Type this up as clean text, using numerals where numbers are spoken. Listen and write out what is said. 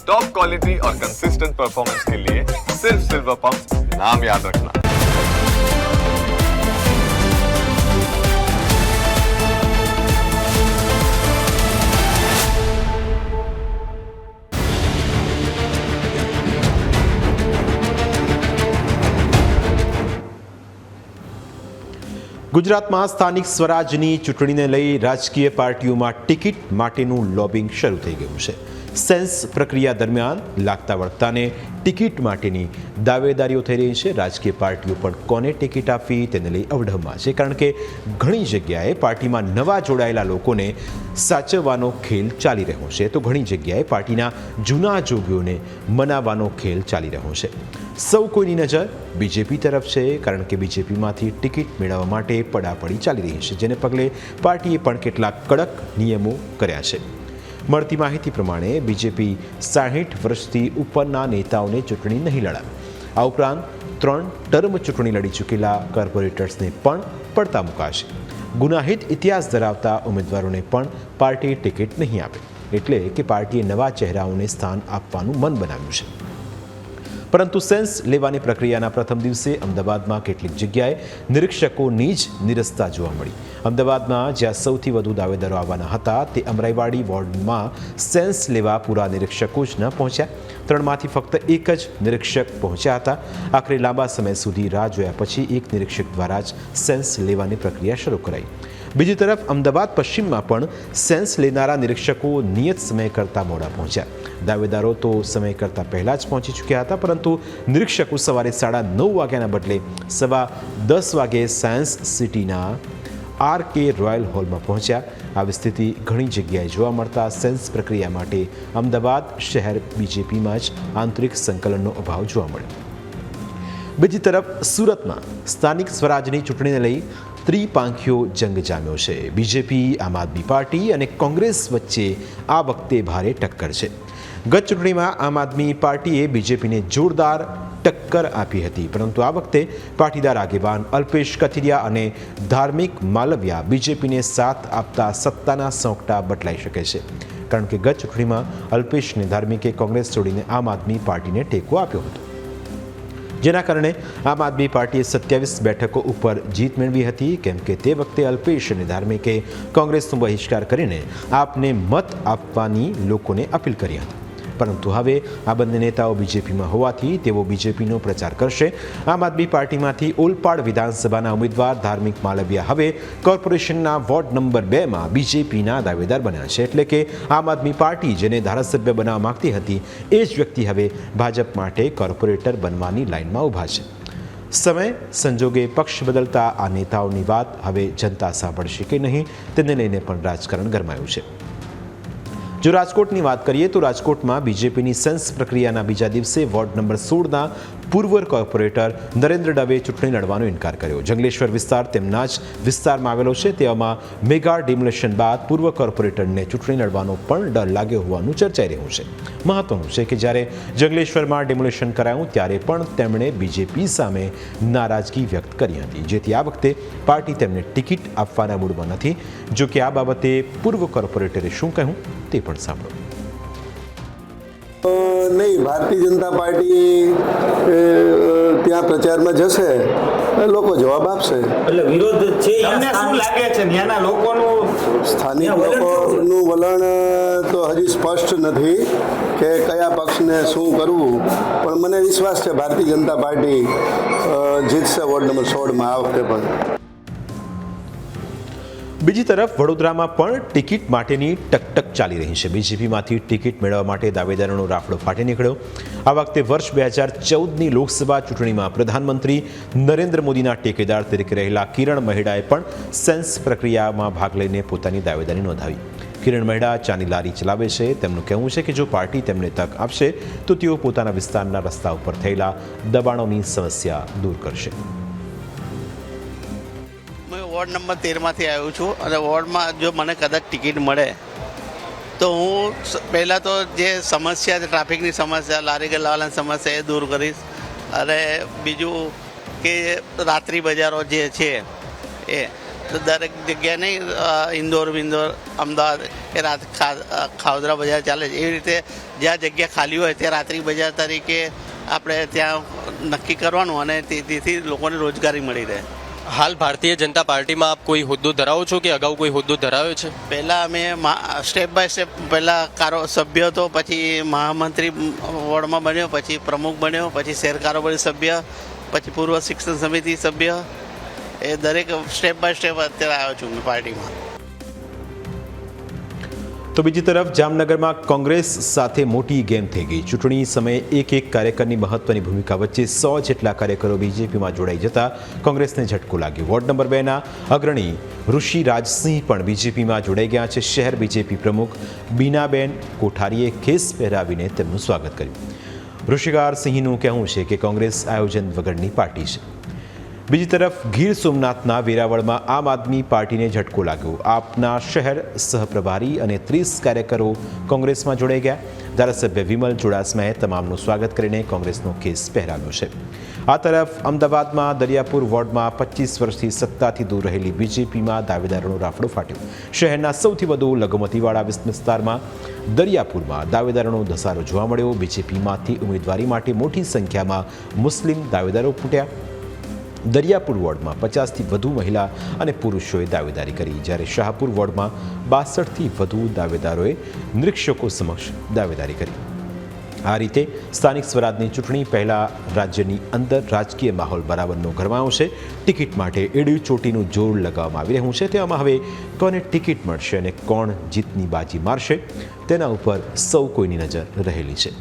Top quality और consistent performance के लिए सिर्फ सिल्वर पंप नाम याद रखना। ગુજરાતમાં સ્થાનિક સ્વરાજની ચૂંટણીને લઈ રાજકીય પાર્ટીઓમાં ટિકિટ માટેનું લોબિંગ શરૂ થઈ ગયું છે। સેન્સ પ્રક્રિયા દરમિયાન લાગતા વળગતાને ટિકિટ માટેની દાવેદારીઓ થઈ રહી છે। રાજકીય પાર્ટીઓ પણ કોને ટિકિટ આપવી તેને લઈ અવઢવમાં છે, કારણ કે ઘણી જગ્યાએ પાર્ટીમાં નવા જોડાયેલા લોકોને સાચવવાનો ખેલ ચાલી રહ્યો છે, તો ઘણી જગ્યાએ પાર્ટીના જૂના જોગીઓને મનાવવાનો ખેલ ચાલી રહ્યો છે। સૌ કોઈની નજર બીજેપી તરફ છે, કારણ કે બીજેપીમાંથી ટિકિટ મેળવવા માટે પડાપડી ચાલી રહી છે, જેને પગલે પાર્ટીએ પણ કેટલાક કડક નિયમો કર્યા છે। મળતી માહિતી પ્રમાણે બીજેપી 60 વર્ષથી ઉપરના નેતાઓને ચૂંટણી નહીં લડાવે। આ ઉપરાંત 3 ટર્મ ચૂંટણી લડી ચૂકેલા કોર્પોરેટર્સને પણ પડતા મુકાશે। ગુનાહિત ઇતિહાસ ધરાવતા ઉમેદવારોને પણ પાર્ટી ટિકિટ નહીં આપે, એટલે કે પાર્ટીએ નવા ચહેરાઓને સ્થાન આપવાનું મન બનાવ્યું છે। પરંતુ સેન્સ લેવાની પ્રક્રિયાના પ્રથમ દિવસે અમદાવાદમાં કેટલીક જગ્યાએ નિરીક્ષકોની જ નિરસતા જોવા મળી। અમદાવાદમાં જ્યાં સૌથી વધુ દાવેદારો આવવાના હતા તે અમરાઈવાડી વોર્ડમાં સેન્સ લેવા પૂરા નિરીક્ષકો જ ન પહોંચ્યા। 3માંથી ફક્ત એક જ નિરીક્ષક પહોંચ્યા હતા। આખરે લાંબા સમય સુધી રાહ જોયા પછી એક નિરીક્ષક દ્વારા જ સેન્સ લેવાની પ્રક્રિયા શરૂ કરાઈ। બીજી તરફ અમદાવાદ પશ્ચિમમાં પણ સેન્સ લેનારા નિરીક્ષકો નિયત સમય કરતાં મોડા પહોંચ્યા। દાવેદારો તો સમય કરતાં પહેલાં જ પહોંચી ચૂક્યા હતા, પરંતુ નિરીક્ષકો સવારે 9:30 વાગ્યાના બદલે 10:15 વાગ્યે સાયન્સ સિટીના RK રોયલ હોલમાં પહોંચ્યા। આવી સ્થિતિ ઘણી જગ્યાએ જોવા મળતા સેન્સ પ્રક્રિયા માટે અમદાવાદ શહેર બીજેપીમાં જ આંતરિક સંકલનનો અભાવ જોવા મળ્યો। બીજી તરફ સુરતમાં સ્થાનિક સ્વરાજની ચૂંટણીને લઈ ત્રિપાંખીયો જંગ જામ્યો છે। બીજેપી, આમ આદમી પાર્ટી અને કોંગ્રેસ વચ્ચે આ વખતે ભારે ટક્કર છે। ગત ચૂંટણીમાં આમ આદમી પાર્ટીએ બીજેપીને જોરદાર ટક્કર આપી હતી, પરંતુ આ વખતે પાટીદાર આગેવાન અલ્પેશ કથિરિયા અને ધાર્મિક માલવિયા બીજેપીને સાથ આપતા સત્તાના સોંકટા બદલાઈ શકે છે, કારણ કે ગત ચૂંટણીમાં અલ્પેશ અને ધાર્મિકે કોંગ્રેસ છોડીને આમ આદમી પાર્ટીને ટેકો આપ્યો હતો, જેના કારણે આમ આદમી પાર્ટીએ 27 બેઠકો ઉપર જીત મેળવી હતી, કેમ કે તે વખતે અલ્પેશ અને ધાર્મિકે કોંગ્રેસનો બહિષ્કાર કરીને આપને મત આપવાની લોકોને અપીલ કરી હતી। પરંતુ હવે આ બંને નેતાઓ બીજેપીમાં હોવાથી તેઓ બીજેપીનો પ્રચાર કરશે। આમ આદમી પાર્ટીમાંથી ઓલપાડ વિધાનસભાના ઉમેદવાર ધાર્મિક માલવિયા હવે કોર્પોરેશનના વોર્ડ નંબર 2માં બીજેપીના દાવેદાર બન્યા છે, એટલે કે આમ આદમી પાર્ટી જેને ધારાસભ્ય બનાવવા માંગતી હતી એ જ વ્યક્તિ હવે ભાજપ માટે કોર્પોરેટર બનવાની લાઇનમાં ઊભા છે। સમય સંજોગે પક્ષ બદલતા આ નેતાઓની વાત હવે જનતા સાંભળશે કે નહીં તેને લઈને પણ રાજકારણ ગરમાયું છે। જો રાજકોટની વાત કરીએ તો રાજકોટમાં બીજેપીની સેન્સ પ્રક્રિયાના બીજા દિવસે વોર્ડ નંબર 16ના પૂર્વ કોર્પોરેટર નરેન્દ્ર દવે ચૂંટણી લડવાનો ઇનકાર કર્યો। જંગલેશ્વર વિસ્તાર તેમના જ વિસ્તારમાં આવેલો છે, તેવામાં મેગા ડિમોલેશન બાદ પૂર્વ કોર્પોરેટરને ચૂંટણી લડવાનો પણ ડર લાગ્યો હોવાનું ચર્ચાઈ રહ્યું છે। મહત્વનું છે કે જ્યારે જંગલેશ્વરમાં ડિમોલેશન કરાયું ત્યારે પણ તેમણે બીજેપી સામે નારાજગી વ્યક્ત કરી હતી, જેથી આ વખતે પાર્ટી તેમને ટિકિટ આપવાના મૂડમાં નથી। જો કે આ બાબતે પૂર્વ કોર્પોરેટરે શું કહ્યું તે પણ સાંભળો। નહીં, ભારતીય જનતા પાર્ટી ત્યાં પ્રચારમાં જશે, લોકો જવાબ આપશે। એટલે વિરોધ છે, તમને શું લાગે છે ત્યાંના લોકોનું સ્થાનિક લોકોનું વલણ તો હજી સ્પષ્ટ નથી કે કયા પક્ષને શું કરવું, પણ મને વિશ્વાસ છે ભારતીય જનતા પાર્ટી જીતશે વોર્ડ નંબર 16માં આ વખતે પણ। બીજી તરફ વડોદરામાં પણ ટિકિટ માટેની ટકટક ચાલી રહી છે। બીજેપીમાંથી ટિકિટ મેળવવા માટે દાવેદારોનો રાફડો ફાટી નીકળ્યો। આ વખતે વર્ષ 2014ની લોકસભા ચૂંટણીમાં પ્રધાનમંત્રી નરેન્દ્ર મોદીના ટેકેદાર તરીકે રહેલા કિરણ મહેડાએ પણ સેન્સ પ્રક્રિયામાં ભાગ લઈને પોતાની દાવેદારી નોંધાવી। કિરણ મહેડા ચાની લારી ચલાવે છે। તેમનું કહેવું છે કે જો પાર્ટી તેમને તક આપશે તો તેઓ પોતાના વિસ્તારના રસ્તા ઉપર થયેલા દબાણોની સમસ્યા દૂર કરશે। વોર્ડ નંબર 13માંથી આવ્યો છું અને વોર્ડમાં જો મને કદાચ ટિકિટ મળે તો હું પહેલાં તો જે સમસ્યા છે, ટ્રાફિકની સમસ્યા, લારી ગલ્લાવાળાની સમસ્યા એ દૂર કરીશ, અને બીજું કે રાત્રિ બજારો જે છે એ દરેક જગ્યાએ નહીં ઇન્દોર વિંદોર અમદાવાદ એ રાત ખાવદરા બજાર ચાલે છે એવી રીતે જ્યાં જગ્યા ખાલી હોય ત્યાં રાત્રિ બજાર તરીકે આપણે ત્યાં નક્કી કરવાનું અને તેથી લોકોને રોજગારી મળી રહે. હાલ ભારતીય જનતા પાર્ટીમાં આપ કોઈ હોદ્દો ધરાવો છો કે અગાઉ કોઈ હોદ્દો ધરાવ્યો છે? પહેલાં અમે સ્ટેપ બાય સ્ટેપ પહેલાં સભ્ય હતો, પછી મહામંત્રી વોર્ડમાં બન્યો, પછી પ્રમુખ બન્યો, પછી શહેર કારોબારી સભ્ય, પછી પૂર્વ શિક્ષણ સમિતિ સભ્ય. એ દરેક સ્ટેપ બાય સ્ટેપ અત્યારે આવ્યો છું મેં પાર્ટીમાં. તો બીજી તરફ જામનગરમાં કોંગ્રેસ સાથે મોટી ગેમ થઈ ગઈ. ચૂંટણી સમયે એક કાર્યકરની મહત્વની ભૂમિકા વચ્ચે 100 જેટલા કાર્યકરો બીજેપીમાં જોડાઈ જતા કોંગ્રેસને ઝટકો લાગ્યો. વોર્ડ નંબર 2ના અગ્રણી ઋષિરાજસિંહ પણ બીજેપીમાં જોડાઈ ગયા છે. શહેર બીજેપી પ્રમુખ બીનાબેન કોઠારીએ ખેસ પહેરાવીને તેમનું સ્વાગત કર્યું. ઋષિરાજસિંહનું કહેવું છે કે કોંગ્રેસ આયોજન વગરની પાર્ટી છે. બીજી તરફ ગીર સોમનાથના વેરાવળમાં આમ આદમી પાર્ટીને ઝટકો લાગ્યો. આપના શહેર સહપ્રભારી અને 30 કાર્યકરો કોંગ્રેસમાં જોડાઈ ગયા. ધારાસભ્ય વિમલ ચુડાસમાએ તમામનું સ્વાગત કરીને કોંગ્રેસનો કેસ પહેરાવ્યો છે. આ તરફ અમદાવાદમાં દરિયાપુર વોર્ડમાં 25 વર્ષથી સત્તાથી દૂર રહેલી બીજેપીમાં દાવેદારોનો રાફડો ફાટ્યો. શહેરના સૌથી વધુ લઘુમતીવાળા વિસ્તારમાં દરિયાપુરમાં દાવેદારોનો ધસારો જોવા મળ્યો. બીજેપીમાંથી ઉમેદવારી માટે મોટી સંખ્યામાં મુસ્લિમ દાવેદારો ફૂટ્યા. દરિયાપુર વોર્ડમાં 50થી વધુ મહિલા અને પુરુષોએ દાવેદારી કરી, જ્યારે શાહપુર વોર્ડમાં 62થી વધુ દાવેદારોએ નિરીક્ષકો સમક્ષ દાવેદારી કરી. આ રીતે સ્થાનિક સ્વરાજની ચૂંટણી પહેલાં રાજ્યની અંદર રાજકીય માહોલ બરાબરનો ગરમાયો છે. ટિકિટ માટે એડી ચોટીનું જોર લગાવવામાં આવી રહ્યું છે. તેમાં હવે કોને ટિકિટ મળશે અને કોણ જીતની બાજી મારશે તેના ઉપર સૌ કોઈની નજર રહેલી છે.